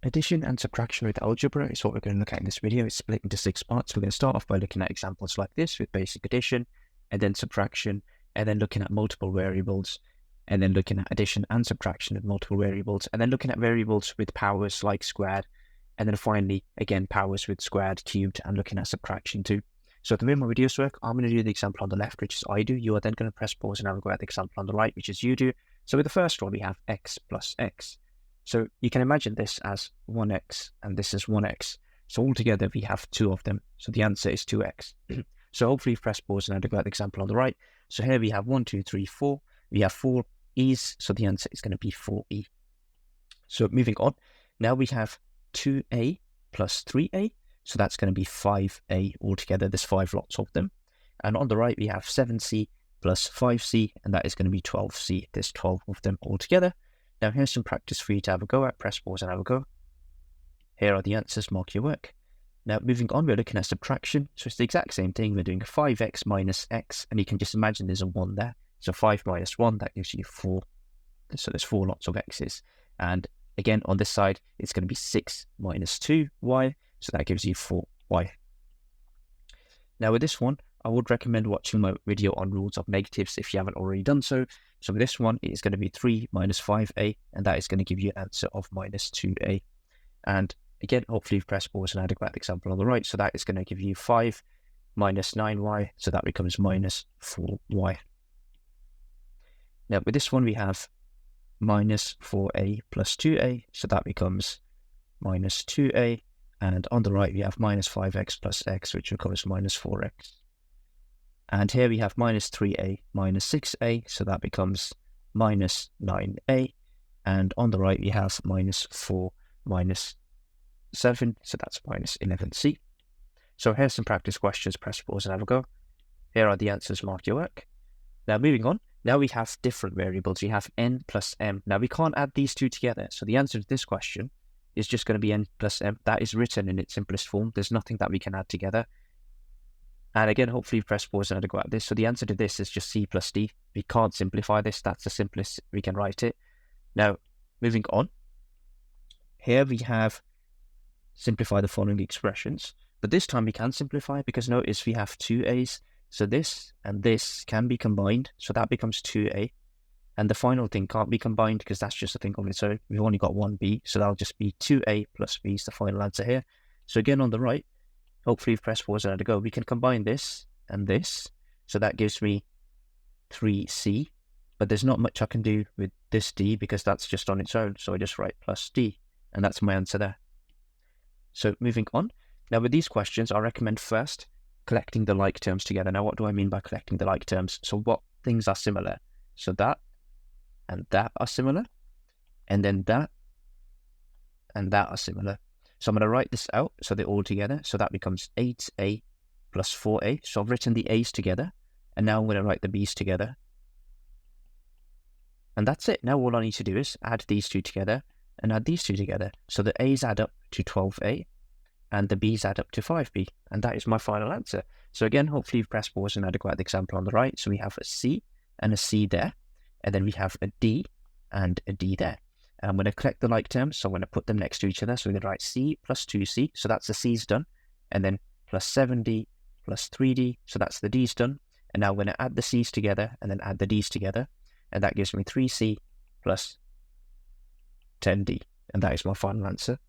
Addition and subtraction with algebra is what we're going to look at in this video. It's split into 6 parts. We're going to start off by looking at examples like this with basic addition, and then subtraction, and then looking at multiple variables, and then looking at addition and subtraction with multiple variables, and then looking at variables with powers like squared, and then finally, again, powers with squared, cubed, and looking at subtraction too. So the way my videos work, I'm going to do the example on the left, which is I do. You are then going to press pause and have a go at the example on the right, which is you do. So with the first one, we have x plus x. So you can imagine this as 1x and this is 1x. So altogether we have two of them. So the answer is 2x. So hopefully you've pressed pause and had a go at the example on the right. So here we have 1, 2, 3, 4. We have 4 e's. So the answer is going to be 4e. So moving on. Now we have 2a plus 3a. So that's going to be 5a altogether. There's 5 lots of them. And on the right we have 7c plus 5c. And that is going to be 12c. There's 12 of them altogether. Now here's some practice for you to have a go at. Press pause and have a go. Here are the answers, mark your work. Now moving on, we're looking at subtraction. So it's the exact same thing. We're doing 5x minus x, and you can just imagine there's a 1 there. So 5 minus 1, that gives you 4. So there's 4 lots of x's. And again, on this side, it's going to be 6 minus 2y, so that gives you 4y. Now with this one, I would recommend watching my video on rules of negatives if you haven't already done so. So with this one, it is going to be 3 minus 5a, and that is going to give you an answer of minus 2a. And again, hopefully you've pressed pause and had a go at the example on the right. So that is going to give you 5 minus 9y, so that becomes minus 4y. Now with this one, we have minus 4a plus 2a, so that becomes minus 2a. And on the right, we have minus 5x plus x, which becomes minus 4x. And here we have minus 3a minus 6a, so that becomes minus 9a. And on the right, we have minus 4 minus 7, so that's minus 11c. So here's some practice questions. Press pause and have a go. Here are the answers, mark your work. Now moving on, now we have different variables. We have n plus m. Now we can't add these two together, so the answer to this question is just going to be n plus m. That is written in its simplest form. There's nothing that we can add together. And again, hopefully you press pause and had a go at this. So the answer to this is just c plus d. We can't simplify this. That's the simplest we can write it. Now, moving on. Here we have simplify the following expressions. But this time we can simplify because notice we have 2a's. So this and this can be combined. So that becomes 2a. And the final thing can't be combined because that's just a thing on its own. We've only got 1b. So that'll just be 2a plus b is the final answer here. So again, on the right, hopefully you've pressed pause and had a go. We can combine this and this. So that gives me 3c. But there's not much I can do with this d because that's just on its own. So I just write plus d. And that's my answer there. So moving on. Now with these questions, I recommend first collecting the like terms together. Now what do I mean by collecting the like terms? So what things are similar? So that and that are similar. And then that and that are similar. So I'm going to write this out so they're all together. So that becomes 8a plus 4a. So I've written the a's together. And now I'm going to write the b's together. And that's it. Now all I need to do is add these two together and add these two together. So the a's add up to 12a and the b's add up to 5b. And that is my final answer. So again, hopefully you've pressed pause and had a go at the example on the right. So we have a c and a c there. And then we have a d and a d there. And I'm going to collect the like terms, so I'm going to put them next to each other. So we're going to write c plus 2c, so that's the c's done. And then plus 7d plus 3d, so that's the d's done. And now we're going to add the c's together and then add the d's together. And that gives me 3c plus 10d. And that is my final answer.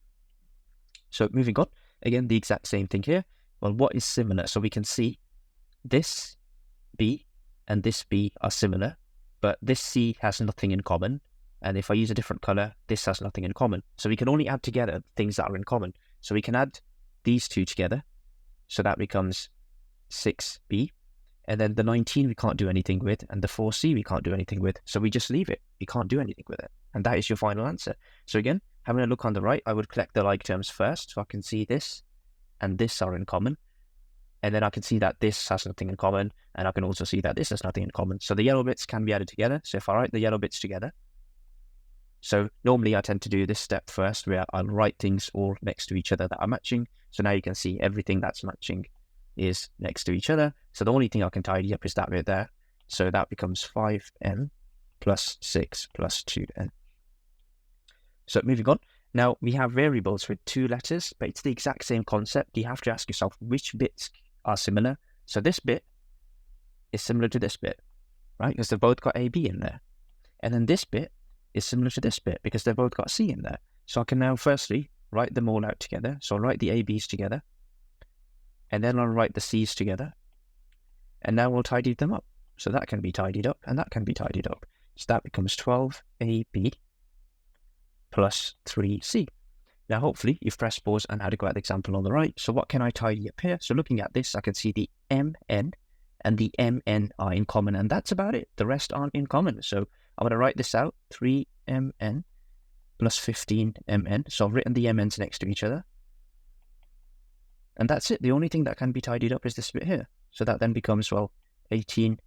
So moving on, again, the exact same thing here. Well, what is similar? So we can see this b and this b are similar, but this c has nothing in common. And if I use a different color, this has nothing in common. So we can only add together things that are in common. So we can add these two together. So that becomes 6b. And then the 19 we can't do anything with. And the 4c we can't do anything with. So we just leave it. We can't do anything with it. And that is your final answer. So again, having a look on the right, I would collect the like terms first. So I can see this and this are in common. And then I can see that this has nothing in common. And I can also see that this has nothing in common. So the yellow bits can be added together. So if I write the yellow bits together, so normally I tend to do this step first where I'll write things all next to each other that are matching. So now you can see everything that's matching is next to each other. So the only thing I can tidy up is that bit there. So that becomes 5n plus 6 plus 2n. So moving on, Now, we have variables with 2 letters, but it's the exact same concept. You have to ask yourself which bits are similar. So this bit is similar to this bit, right? Because they've both got A, B in there. And then this bit is similar to this bit because they've both got C in there. So I can now firstly write them all out together. So I'll write the A, B's together. And then I'll write the C's together. And now we'll tidy them up. So that can be tidied up and that can be tidied up. So that becomes 12AB plus 3C. Now, hopefully, you've pressed pause and had a go at the example on the right. So what can I tidy up here? So looking at this, I can see the MN and the MN are in common, and that's about it. The rest aren't in common. So I'm going to write this out, 3MN plus 15MN. So I've written the MNs next to each other. And that's it. The only thing that can be tidied up is this bit here. So that then becomes, well, 18MN,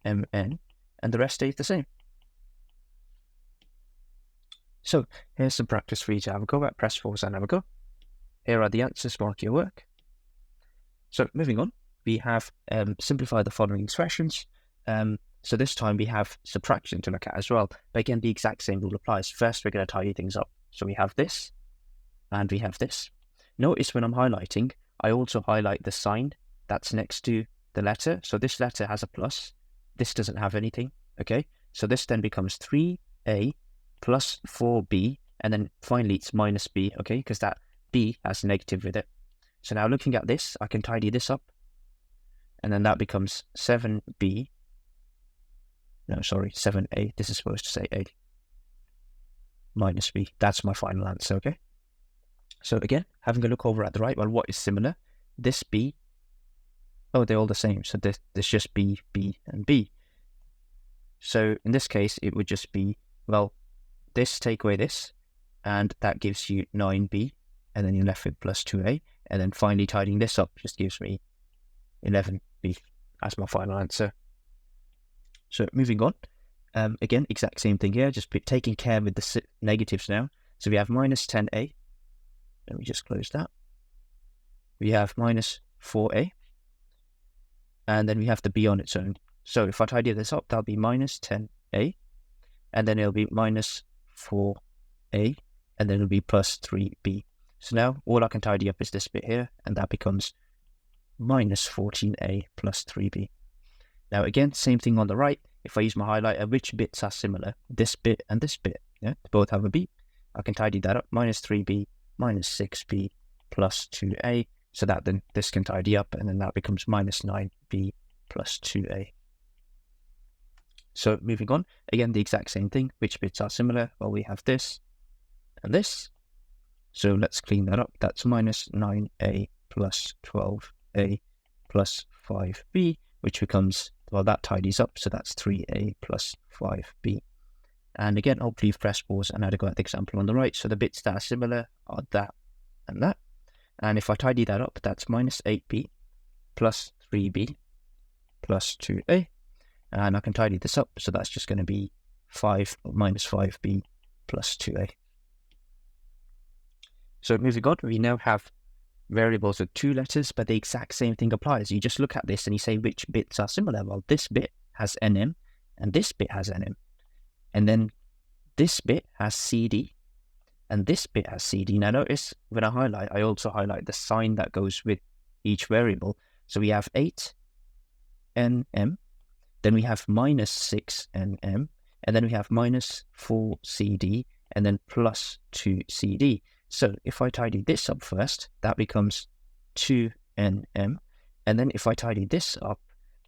and the rest stays the same. So here's some practice for you to have a go at. Press pause and have a go. Here are the answers. Mark your work. So moving on, we have simplified the following expressions. So this time we have subtraction to look at as well. But again, the exact same rule applies. First, we're going to tidy things up. So we have this and we have this. Notice when I'm highlighting, I also highlight the sign that's next to the letter. So this letter has a plus. This doesn't have anything. Okay. So this then becomes 3A plus 4B, and then finally it's minus B, okay, because that B has negative with it. So now looking at this, I can tidy this up, and then that becomes 7B, no, sorry, 7A, this is supposed to say A, minus B. That's my final answer, okay? So again, having a look over at the right, well, what is similar? This B, oh, they're all the same, so there's just B, B, and B. So in this case, it would just be, well, this, take away this, and that gives you 9B, and then you're left with plus 2A, and then finally tidying this up just gives me 11B as my final answer. So moving on, again, exact same thing here, just taking care with the negatives now. So we have minus 10A, let me just close that. We have minus 4A, and then we have the B on its own. So if I tidy this up, that'll be minus 10A, and then it'll be minus 4A, and then it'll be plus 3B. So now all I can tidy up is this bit here, and that becomes minus 14A plus 3B. Now again, same thing on the right. If I use my highlighter, which bits are similar? This bit and this bit. Yeah, they both have a B. I can tidy that up. Minus 3B, minus 6B plus 2A. So that then this can tidy up, and then that becomes minus 9B plus 2A. So moving on, again, the exact same thing. Which bits are similar? Well, we have this and this. So let's clean that up. That's minus 9A plus 12A plus 5B, which becomes, well, that tidies up. So that's 3A plus 5B. And again, hopefully you've pressed pause and had a go at the example on the right. So the bits that are similar are that and that. And if I tidy that up, that's minus 8B plus 3B plus 2A. And I can tidy this up, so that's just going to be minus 5B plus 2A. So moving on, we now have variables with 2 letters, but the exact same thing applies. You just look at this and you say which bits are similar. Well, this bit has NM, and this bit has NM. And then this bit has CD, and this bit has CD. Now notice, when I highlight, I also highlight the sign that goes with each variable. So we have 8NM. Then we have minus 6NM, and then we have minus 4CD, and then plus 2CD. So if I tidy this up first, that becomes 2NM. And then if I tidy this up,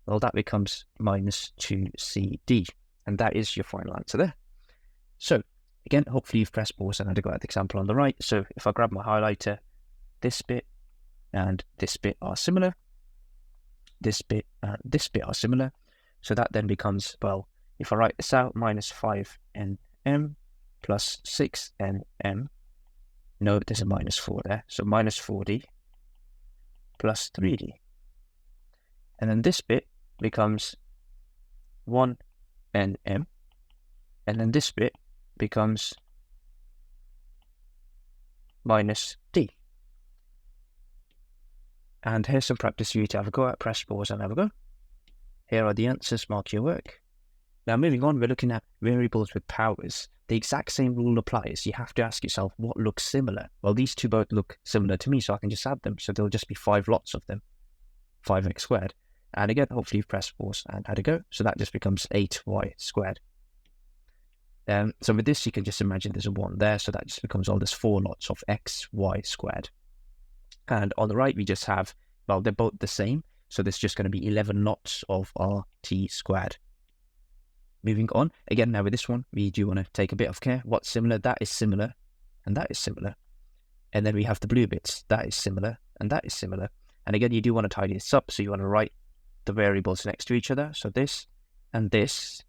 well, that becomes minus 2CD. And that is your final answer there. So again, hopefully you've pressed pause and had a go at the example on the right. So if I grab my highlighter, this bit and this bit are similar. This bit and this bit are similar. So that then becomes, well, if I write this out, minus 5NM plus 6NM. No, there's a minus 4 there. So minus 4D plus 3D. And then this bit becomes 1NM. And then this bit becomes minus D. And here's some practice for you to have a go at. Press pause and have a go. Here are the answers. Mark your work. Now moving on, we're looking at variables with powers. The exact same rule applies. You have to ask yourself what looks similar. Well, these two both look similar to me, so I can just add them. So there'll just be 5 lots of them, 5x squared. And again, hopefully you've pressed pause and had a go. So that just becomes 8y squared. So with this, you can just imagine there's a 1 there. So that just becomes, there's 4 lots of xy squared. And on the right, we just have, well, they're both the same. So there's just going to be 11 lots of rt squared. Moving on, again, now with this one, we do want to take a bit of care. What's similar? That is similar, and that is similar. And then we have the blue bits. That is similar, and that is similar. And again, you do want to tidy this up. So you want to write the variables next to each other. So this and this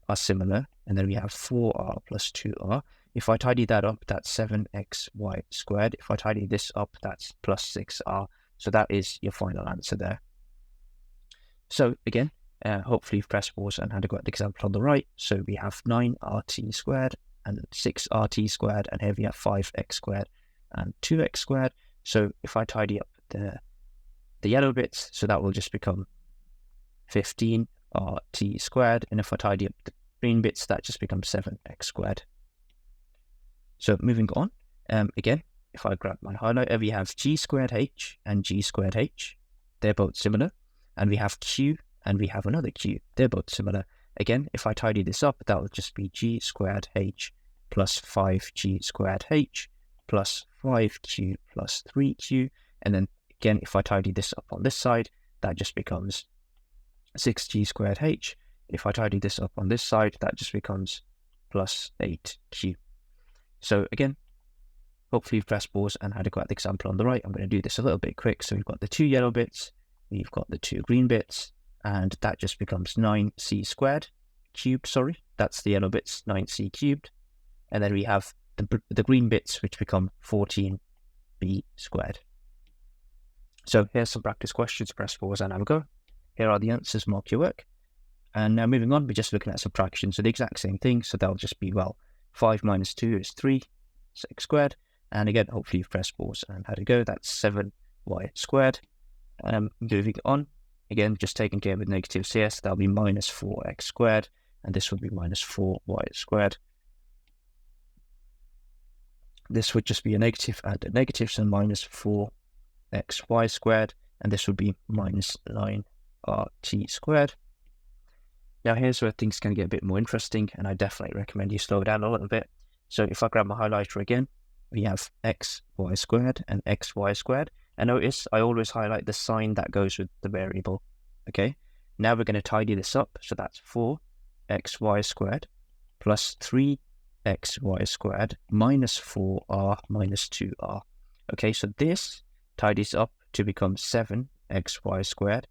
are similar. And then we have 4r plus 2r. If I tidy that up, that's 7xy squared. If I tidy this up, that's plus 6r. So that is your final answer there. So again, hopefully you've pressed pause and had a go at the example on the right. So we have 9rt squared and 6rt squared, and here we have 5x squared and 2x squared. So if I tidy up the yellow bits, so that will just become 15rt squared, and if I tidy up the green bits, that just becomes 7x squared. So moving on, again, if I grab my highlighter, we have g squared h and g squared h. They're both similar. And we have q and we have another q. They're both similar. Again, if I tidy this up, that will just be g squared h plus 5g squared h plus 5q plus 3q. And then again, if I tidy this up on this side, that just becomes 6g squared h. If I tidy this up on this side, that just becomes plus 8q. So again, hopefully you've pressed pause and had a go at the example on the right. I'm going to do this a little bit quick. So we've got the 2 yellow bits, we've got the 2 green bits, and that just becomes 9c squared, cubed, sorry. That's the yellow bits, 9c cubed. And then we have the green bits, which become 14b squared. So here's some practice questions. Press pause and have a go. Here are the answers, mark your work. And now moving on, we're just looking at subtraction. So the exact same thing. So that'll just be, well, 5 minus 2 is 3, 6 squared. And again, hopefully you've pressed pause and had a go. That's 7y squared. Moving on, again, just taking care with negatives here. So that'll be minus 4x squared. And this would be minus 4y squared. This would just be a negative and a negative, so minus 4xy squared. And this would be minus 9rt squared. Now here's where things can get a bit more interesting, and I definitely recommend you slow down a little bit. So if I grab my highlighter again, we have xy squared and xy squared. And notice I always highlight the sign that goes with the variable. Okay, now we're going to tidy this up. So that's 4xy squared plus 3xy squared minus 4r minus 2r. Okay, so this tidies up to become 7xy squared,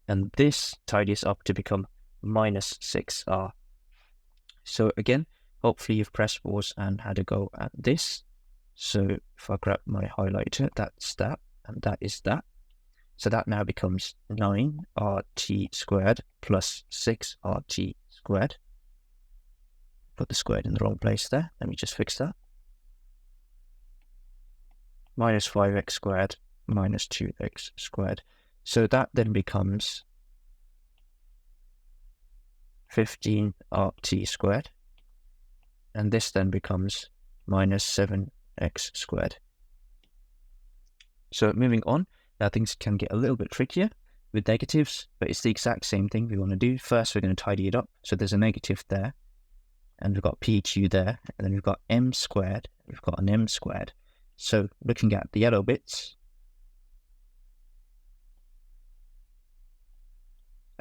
and this tidies up to become minus 6r. So again, hopefully you've pressed pause and had a go at this. So if I grab my highlighter, that's that, and that is that. So that now becomes 9rt squared plus 6rt squared. Put the squared in the wrong place there. Let me just fix that. Minus 5x squared minus 2x squared. So that then becomes 15rt squared. And this then becomes minus 7x squared. So moving on, now things can get a little bit trickier with negatives, but it's the exact same thing we want to do. First, we're going to tidy it up. So there's a negative there, and we've got pq there, and then we've got m squared, we've got an m squared. So looking at the yellow bits,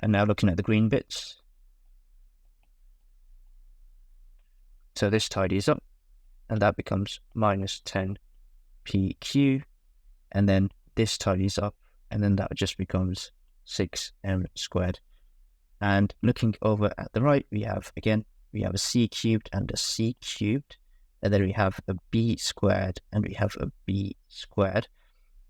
and now looking at the green bits. So this tidies up, and that becomes minus 10pq, and then this tidies up, and then that just becomes 6m squared. And looking over at the right, we have, again, we have a c cubed and a c cubed, and then we have a b squared and we have a b squared,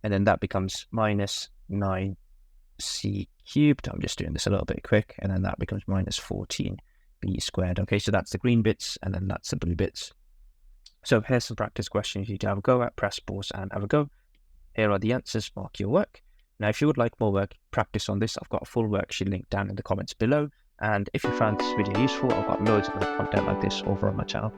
and then that becomes minus 9c cubed. I'm just doing this a little bit quick, and then that becomes minus 14b squared. Okay, so that's the green bits, and then that's the blue bits. So here's some practice questions you need to have a go at. Press pause and have a go. Here are the answers, mark your work. Now, if you would like more work, practice on this, I've got a full worksheet link down in the comments below, And if you found this video useful, I've got loads of other content like this over on my channel.